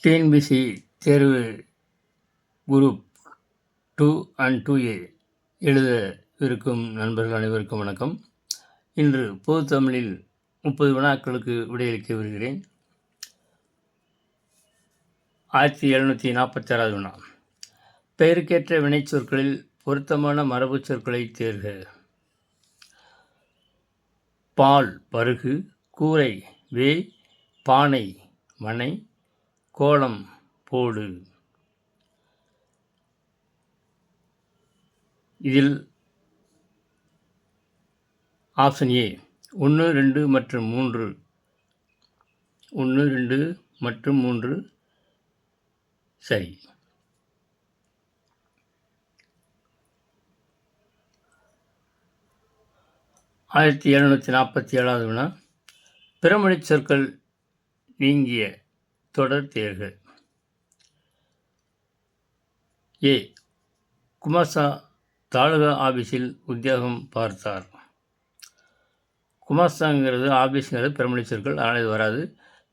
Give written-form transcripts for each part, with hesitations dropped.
TNPSC தேர்வு group 2 and 2A எழுதவிருக்கும் நண்பர்கள் அனைவருக்கும் வணக்கம். இன்று பொது தமிழில் 30 வினாக்களுக்கு விடையளிக்க வருகிறேன். 1746வது வினா. பெயருக்கேற்ற வினைச்சொற்களில் பொருத்தமான மரபுச் சொற்களை தேர்க. பால் பருகு, கூரை வேய், பானை மனை, கோலம் போடு. இதில் ஆப்ஷன் ஏ 1, 2 மற்றும் 3 1, 2 மற்றும் 3 சரி. ஆயிரத்தி 1747வது வினா. பிறமொழிச் சொற்கள் நீங்கிய தொடர் தேர்க. ஏ. குமாஸ்தா தாலுகா ஆபீஸில் உத்தியோகம் பார்த்தார். குமாஸ்தாங்கிறது ஆபீஸுங்கிறது பிறமொழிச் சொற்கள், அதனால் இது வராது.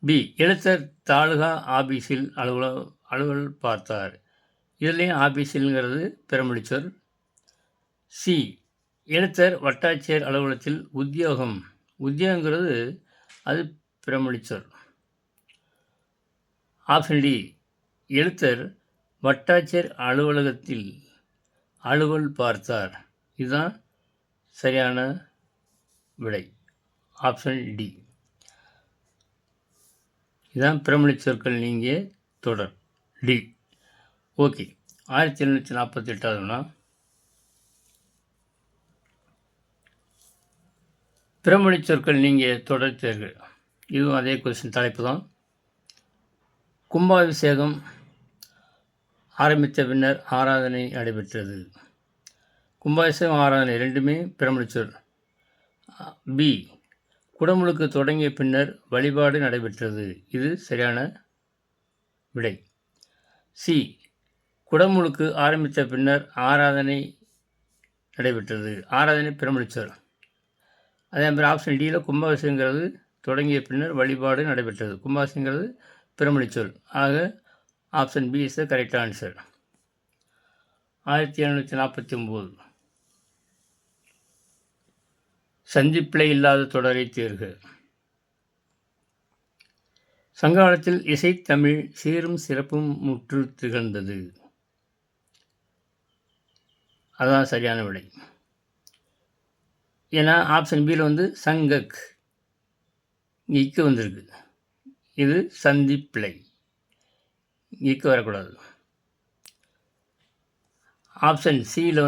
பி. எழுத்தர் தாலுகா ஆபீஸில் அலுவல் பார்த்தார். இதுலேயும் ஆபீஸில்ங்கிறது பிறமொழிச் சொல். சி. எழுத்தர் வட்டாட்சியர் அலுவலகத்தில் உத்தியோகங்கிறது அது பிறமொழிச் சொல். Option D. எழுத்தர் வட்டாட்சியர் அலுவலகத்தில் அலுவல் பார்த்தார். இதுதான் சரியான விடை. Option D. இதுதான் பிறமொழிச் சொற்கள் நீங்கிய தொடர். டி. ஓகே. 1748வது வினா. பிறமொழிச் சொற்கள் நீங்கிய தொடர் தேர்வு. இதுவும் அதே கொஸ்டின் தலைப்பு தான். கும்பாபிஷேகம் ஆரம்பித்த பின்னர் ஆராதனை நடைபெற்றது. கும்பாபிஷேகம் ஆராதனை ரெண்டுமே பிறமொழிச் சொல். பி. குடமுழுக்கு தொடங்கிய பின்னர் வழிபாடு நடைபெற்றது. இது சரியான விடை. சி. குடமுழுக்கு ஆரம்பித்த பின்னர் ஆராதனை நடைபெற்றது. ஆராதனை பிறமொழிச் சொல். அதே மாதிரி ஆப்ஷன் டியில் கும்பாபிஷேகங்கிறது தொடங்கிய பின்னர் வழிபாடு நடைபெற்றது. கும்பாபிஷேகங்கிறது பிறமொழிச் சொல். ஆக option B is the correct answer. 1749. சந்திப்பிழை இல்லாத தொடரை தேர்க. சங்ககாலத்தில் இசைத்தமிழ் சீரும் சிறப்பும் முற்று திகழ்ந்தது. அதுதான் சரியான விடை. ஏன்னா ஆப்ஷன் பியில் சங்கக் இக்கு வந்திருக்கு. இது சந்திப்பிழை, இக்கு வரக்கூடாது. ஆப்ஷன் சியில்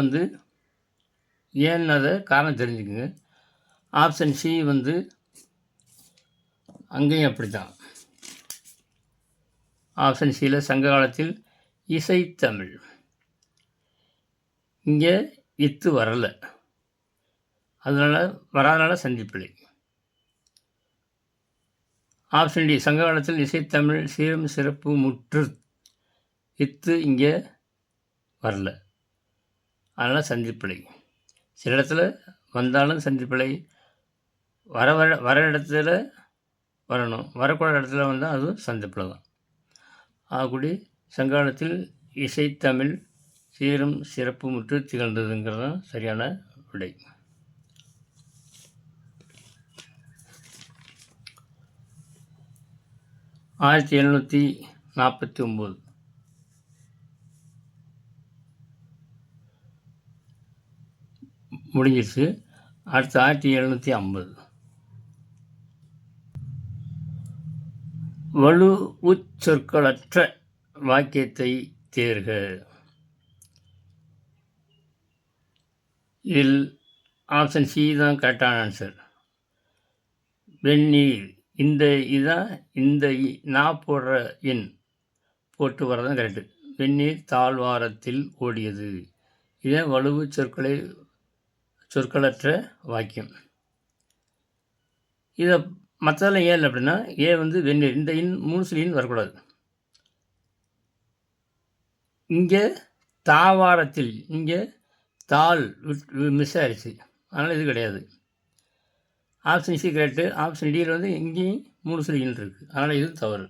ஏன்னு அதை காரணம் தெரிஞ்சுக்குங்க. ஆப்ஷன் சி அங்கேயும் அப்படி தான். ஆப்ஷன் சியில் சங்க காலத்தில் இசைத்தமிழ், இங்கே இத்து வரலை, வராதனால சந்திப்பிழை. ஆப்ஷன் டி சங்க காலத்தில் இசைத்தமிழ் சீரும் சிறப்பு முற்று, இத்து இங்கே வரல, அதனால் சந்திப்பிழை. சில இடத்துல வந்தாலும் சந்திப்பிழை, வர இடத்துல வரணும், வரக்கூடாத இடத்துல வந்தால் அதுவும் சந்திப்பிழை தான். ஆகக்கூடி சங்ககாலத்தில் இசைத்தமிழ் சீரும் சிறப்பு முற்று திகழ்ந்ததுங்கிறது தான் சரியான விடை. ஆயிரத்தி 1749. முடிஞ்சிருச்சு. அடுத்து 1750. வலுவுச் சொற்களற்ற வாக்கியத்தை தேர்க. இதில் ஆப்ஷன் சி தான் கரெக்டான ஆன்சர். வெந்நீர், இந்த நான் போடுற எண் போட்டு வரதான் கரெக்டு. வெந்நீர் தாழ்வாரத்தில் ஓடியது. இதே வலுவு சொற்களற்ற வாக்கியம். இதை மற்றதெல்லாம் ஏன் அப்படின்னா, ஏ வெந்நீர், இந்த மூணுசிலின் வரக்கூடாது. இங்கே தாவாரத்தில், இங்கே தாள் மிஸ் ஆயிடுச்சு, அதனால் இது கிடையாது. Option C correct. ஆப்ஷன் டியில் இங்கேயும் 3 சொல்லிகள் இருக்குது, அதனால் இது தவறு.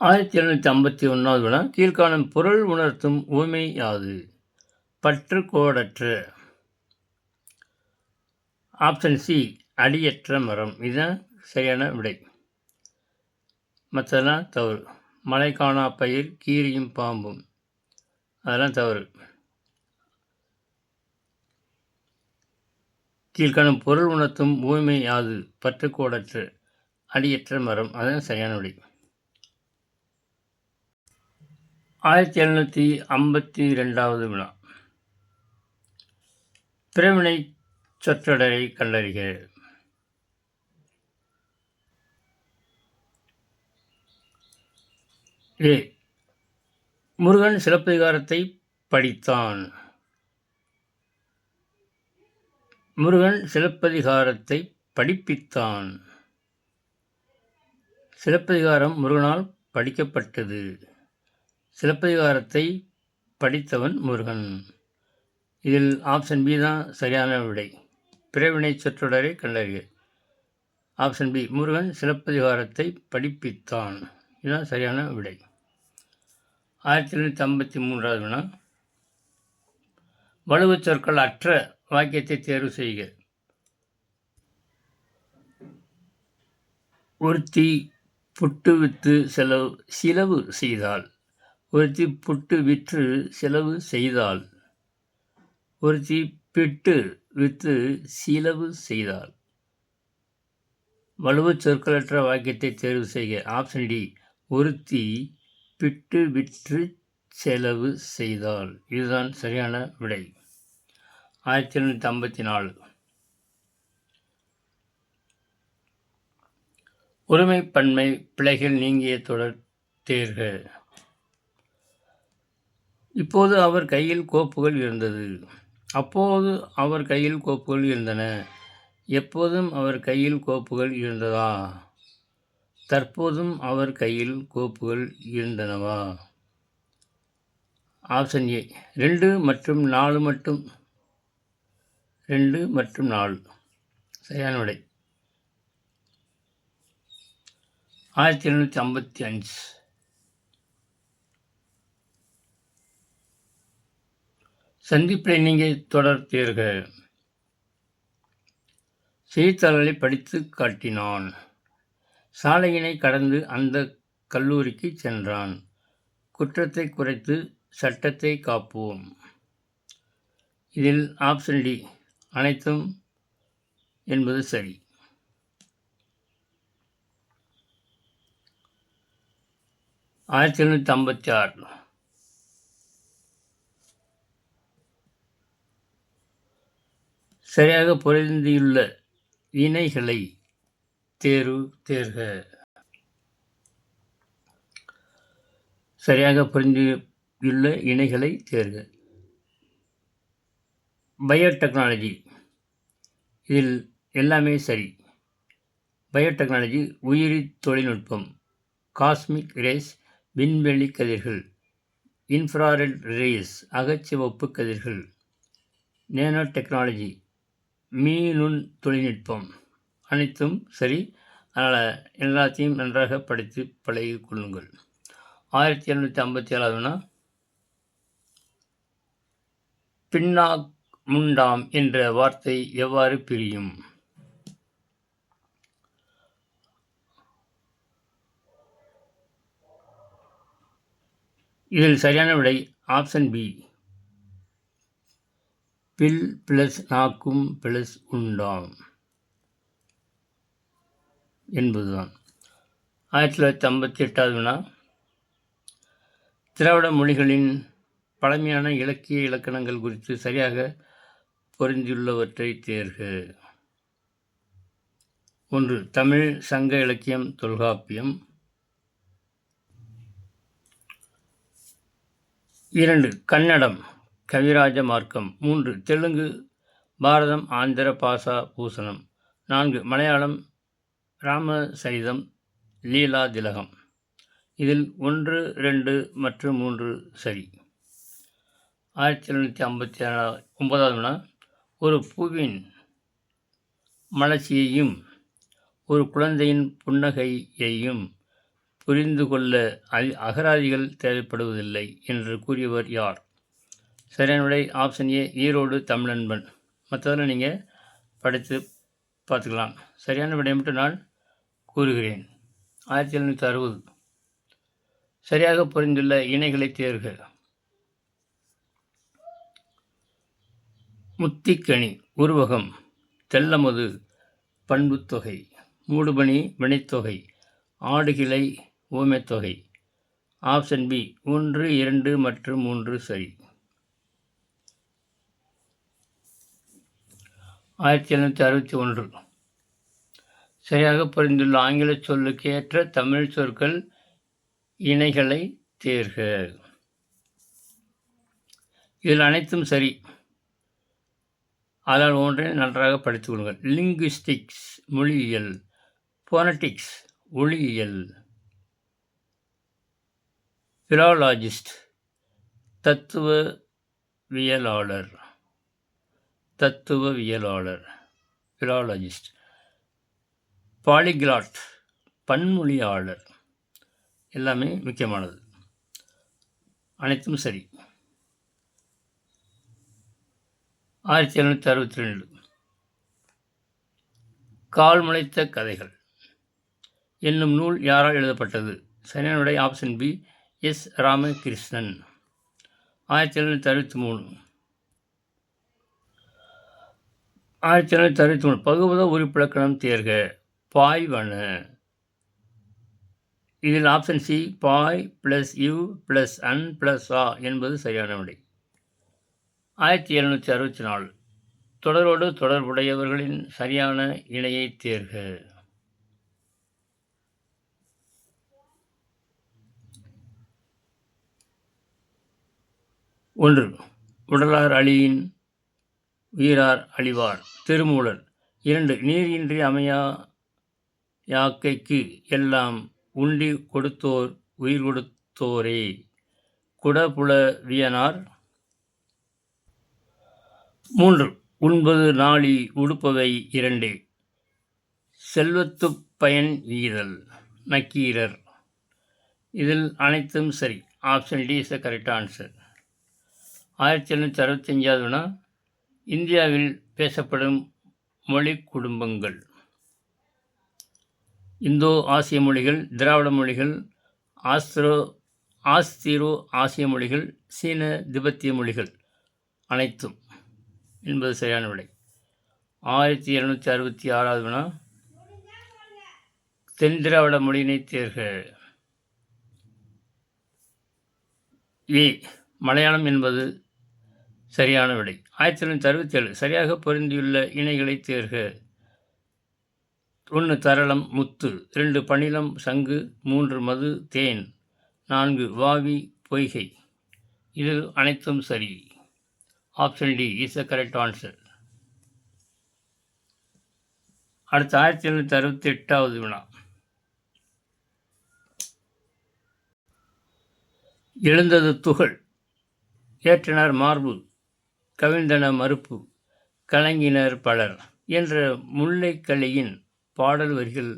1751 வினா கீழ்காணும் பொருள் உணர்த்தும் உவமை யாது? பற்றுக்கோடற்ற. ஆப்ஷன் சி அடியற்ற மரம். இதுதான் சரியான விடை. மற்றதெல்லாம் தவறு. மழை காணா பயிர் கீரியும் பாம்பும் அதெல்லாம் தவறு. கீழ்காணும் பொருள் உணர்த்தும் உவமை யாது? பற்றுக்கோடற்ற அடியற்ற மரம். அதுதான் சரியான விடை. 1752 வினா பிறவினை சொற்றொடரை கண்டறிக. ஏ. முருகன் சிலப்பதிகாரத்தை படித்தான். முருகன் சிலப்பதிகாரத்தை படிப்பித்தான். சிலப்பதிகாரம் முருகனால் படிக்கப்பட்டது. சிலப்பதிகாரத்தை படித்தவன் முருகன். இதில் ஆப்ஷன் பி தான் சரியான விடை. பிறவினை சொற்றொடரை கண்டறிக. ஆப்ஷன் பி முருகன் சிலப்பதிகாரத்தை படிப்பித்தான். இதுதான் சரியான விடை. 1753 வினா வலுவுச் சொற்கள் அற்ற வாக்கியத்தை தேர்வு செய்க. ஒருத்தி புட்டு விற்று சிலவு செய்தாள். ஒருத்தி புட்டு விற்று செலவு செய்தாள். ஒருத்தி பிட்டு விற்று சிலவு செய்தாள். வலுவுச் சொற்களற்ற வாக்கியத்தை தேர்வு செய்க. ஆப்ஷன் டி ஒருத்தி பிட்டு விற்று செலவு செய்தாள். இதுதான் சரியான விடை. 1754 ஒருமைப்பன்மை பிழைகள் நீங்கிய தொடர் தேர்க. இப்போது அவர் கையில் கோப்புகள் இருந்தது. அப்போது அவர் கையில் கோப்புகள் இருந்தன. எப்போதும் அவர் கையில் கோப்புகள் இருந்ததா? தற்போதும் அவர் கையில் கோப்புகள் இருந்தனவா? ஆப்ஷன் ஏ 2 மற்றும் 4 மட்டும். 2 மற்றும் 4 சரியான விடை. 1755 சந்திப்பிலை நீங்க தொடர் தேர்க. செய்தித்தாள்களை படித்து காட்டினான். சாலையினை கடந்து அந்த கல்லூரிக்கு சென்றான். குற்றத்தை குறைத்து சட்டத்தை காப்போம். இதில் ஆப்ஷன் டி அனைத்தும் என்பது சரி. 1756 சரியாக பொருந்தியுள்ள இணைகளை தேர்க. சரியாக பொருந்தியுள்ள இணைகளை தேர்க. பயோடெக்னாலஜி. இதில் எல்லாமே சரி. பயோடெக்னாலஜி உயிரி தொழில்நுட்பம். காஸ்மிக் ரேஸ் விண்வெளி கதிர்கள். இன்ஃப்ராரெட் ரேஸ் அகச்சிவப்பு கதிர்கள். நேனோ டெக்னாலஜி மீநுண் தொழில்நுட்பம். அனைத்தும் சரி. அதனால் எல்லாத்தையும் நன்றாக படித்து பழகி கொள்ளுங்கள். 1757 பின்னாக் முண்டாம் என்ற வார்த்தை எவ்வாறு பிரியும்? இதில் சரியான விடை ஆப்ஷன் பி பில் பிளஸ் நாக்கும் பிளஸ் உண்டாம் என்பதுதான். 1958 திராவிட மொழிகளின் பழமையான இலக்கிய இலக்கணங்கள் குறித்து சரியாக பொருந்தியுள்ளவற்றை தேர்க. 1 தமிழ் சங்க இலக்கியம் தொல்காப்பியம். 2 கன்னடம் கவிராஜ மார்க்கம். 3 தெலுங்கு பாரதம் ஆந்திர பாசா பூசணம். 4 மலையாளம் ராமசரிதம் லீலா திலகம். இதில் 1, 2 மற்றும் 3 சரி. 1759 ஒரு பூவின் மலர்ச்சியையும் ஒரு குழந்தையின் புன்னகையையும் புரிந்து கொள்ள அகராதிகள் தேவைப்படுவதில்லை என்று கூறியவர் யார்? சரியான விடை ஆப்ஷன் ஏ, ஈரோடு தமிழன்பன். மற்றதெல்லாம் நீங்கள் படித்து பார்த்துக்கலாம். சரியான விடை மட்டும் நான் கூறுகிறேன். 1760. சரியாக புரிந்துள்ள இணைகளை தேர்க. முத்திக்கனி, உருவகம், தெல்லமது, பண்புத்தொகை, மூடுபனி, வினைத்தொகை, ஆடுகிளை, ஊமைத்தொகை. ஆப்ஷன் பி 1, 2 மற்றும் 3 சரி. 1761. சரியாக புரிந்துள்ள ஆங்கில சொல்லுக்கு ஏற்ற தமிழ் சொற்கள் இணைகளை தேர்க. இதில் அனைத்தும் சரி. அதனால் ஒன்றை நன்றாக படித்துக் கொள்ளுங்கள். லிங்குவிஸ்டிக்ஸ் மொழியியல், போனட்டிக்ஸ் ஒளியியல், பிலாலஜிஸ்ட் தத்துவவியலாளர், பிலாலஜிஸ்ட், பாலிகிளாட் பன்மொழியாளர். எல்லாமே முக்கியமானது. அனைத்தும் சரி. 1762. கால் முளைத்த கதைகள் என்னும் நூல் யாரால் எழுதப்பட்டது? சரியான விடை ஆப்ஷன் பி எஸ் ராமகிருஷ்ணன். 1763. 1763. பகுபத உறுப்பிலக்கணம் தேர்க. பாய்வன. இதில் ஆப்ஷன் சி பாய் ப்ளஸ் யூ ப்ளஸ் அன் ப்ளஸ் ஆ என்பது சரியான விடை. 1764. தொடரோடு தொடர்புடையவர்களின் சரியான இணையை தேர்க. 1. உடலார் அழியின் உயிரார் அழிவார். திருமூலர். 2. நீர் இன்றி அமையா யாக்கைக்கு எல்லாம் உண்டி கொடுத்தோர் உயிர் கொடுத்தோரே. குடபுலவியனார். 3. உண்பது நாளி உடுப்பவை இரண்டே. செல்வத்துப் பயன் ஈதல். நக்கீரர். இதில் அனைத்தும் சரி. Option D is the correct answer. 1765. வினா, இந்தியாவில் பேசப்படும் மொழி குடும்பங்கள். இந்தோ ஆசிய மொழிகள், திராவிட மொழிகள், ஆஸ்திரோ ஆசிய மொழிகள், சீன திபெத்திய மொழிகள். அனைத்தும் என்பது சரியான விடை. 1766. வினா, தென் திராவிட மொழியினை தேர்க. ஏ மலையாளம் என்பது சரியான விடை. 1767. சரியாக பொருந்தியுள்ள இணைகளை தேர்க. 1. தரளம் முத்து. 2. பணிலம் சங்கு. 3. மது தேன். 4. வாவி பொய்கை. இதில் அனைத்தும் சரி. Option D is the correct answer. அடுத்த 1768. வினா, எழுந்தது துகள், ஏற்றனர் மார்பு, கவிழ்ந்தன மறுப்பு, கலங்கினர் பலர் என்ற முல்லைக்கலியின் பாடல் வரிகள்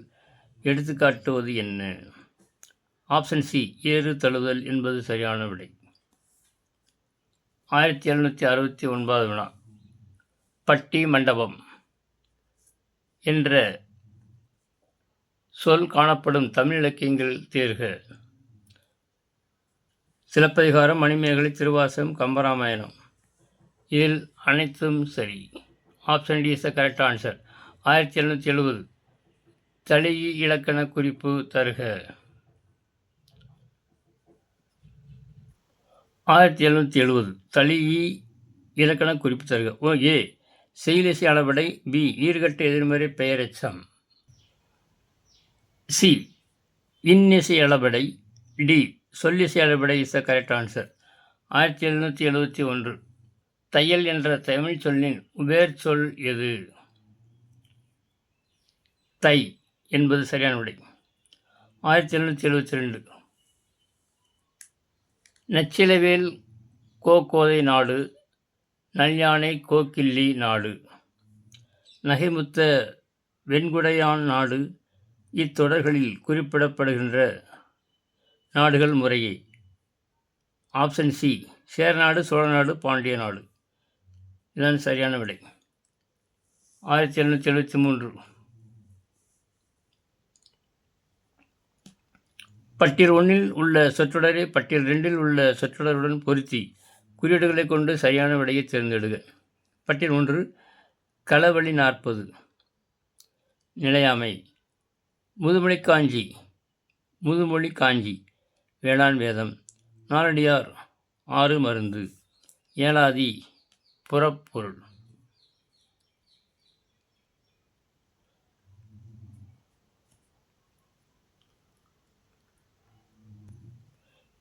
எடுத்துக்காட்டுவது என்ன? ஆப்ஷன் சி ஏறு தழுதல் என்பது சரியான விடை. 1769. வினா, பட்டி மண்டபம் என்ற சொல் காணப்படும் தமிழ் இலக்கியங்கள் தேர்க. சிலப்பதிகாரம், மணிமேகலை, திருவாசகம், கம்பராமாயணம். இதில் அனைத்தும் சரி. Option D is the correct answer. 1770. தளியி இலக்கண குறிப்பு தருக. 1770. தளியி இலக்கண குறிப்பு தருக. ஏ செய்லிசை அளபடை. பி ஈர்கட்ட எதிர்மறை பெயரெச்சம். சி இன்னிசை அளபடை. டி சொல்லிசை அளபடை இஸ் த கரெக்ட் ஆன்சர். 1771. தையல் என்ற தமிழ் சொல்லின் உபேர் சொல் எது? தை என்பது சரியான விடை. 1772. நச்சிலவேல் கோக்கோதை நாடு, நல்யானை கோக்கிள்ளி நாடு, நகைமுத்த வெண்குடையான் நாடு இத்தொடர்களில் குறிப்பிடப்படுகின்ற நாடுகள் முறையே. ஆப்ஷன் சி சேரநாடு, சோழநாடு, பாண்டிய நாடு. இதுதான் சரியான விடை. 1773. பட்டியல் 1 உள்ள சொற்றொடரை பட்டியல் 2 உள்ள சொற்றொடருடன் பொருத்தி குறியீடுகளை கொண்டு சரியான விடையை தேர்ந்தெடுக. பட்டியல் 1 களவழி 40. நிலையாமை. முதுமொழி காஞ்சி வேளாண் வேதம். நாலடியார் 6 மருந்து. ஏலாதி புறப்பொருள்.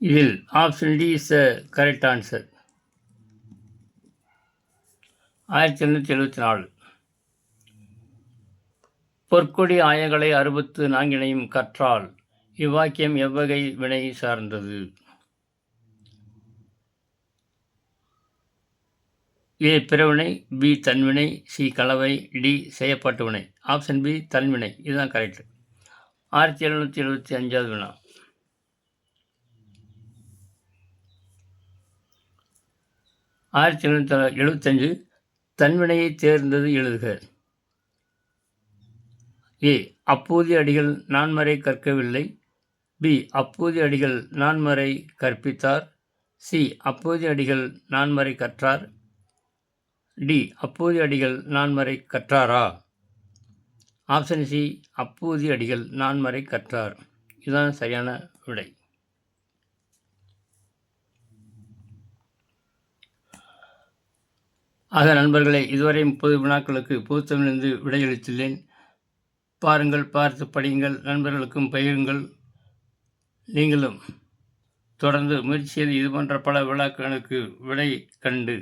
இதில் option D is the correct answer. 1774. பொற்கொடி ஆயங்களை 64 கற்றால் இவ்வாக்கியம் எவ்வகை வினை சார்ந்தது? ஏ பிறவினை, பி தன்வினை, சி கலவை, டி செய்யப்பட்ட வினை. ஆப்ஷன் பி தன்வினை. இதுதான் கரெக்ட். 1775 வினா. தன்வினையை தேர்ந்தது எழுதுக. ஏ அப்பூதிய அடிகள் நான்மறை கற்கவில்லை. பி அப்பூதிய அடிகள் நான்மறை கற்பித்தார். சி அப்பூதிய அடிகள் நான்மறை கற்றார். டி அப்பூதிய அடிகள் நான்மறை கற்றாரா? ஆப்ஷன் சி அப்பூதிய அடிகள் நான்மறை கற்றார். இதுதான் சரியான விடை. ஆக நண்பர்களே, இதுவரை 30 வினாக்களுக்கு பொதுத்தமிழிலிருந்து விடையளித்துள்ளேன். பாருங்கள், பார்த்து படியுங்கள், நண்பர்களுக்கும் பகிருங்கள். நீங்களும் தொடர்ந்து முயற்சி செய்து இதுபோன்ற பல வினாக்களுக்கு விடை கண்டு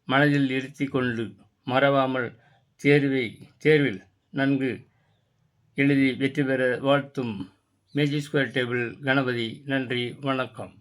மனதில் இருத்தி கொண்டு மறவாமல் தேர்வில் நன்கு எழுதி வெற்றி பெற வாழ்த்தும் மேஜிக் ஸ்கொயர் டேபிள் கணபதி. நன்றி, வணக்கம்.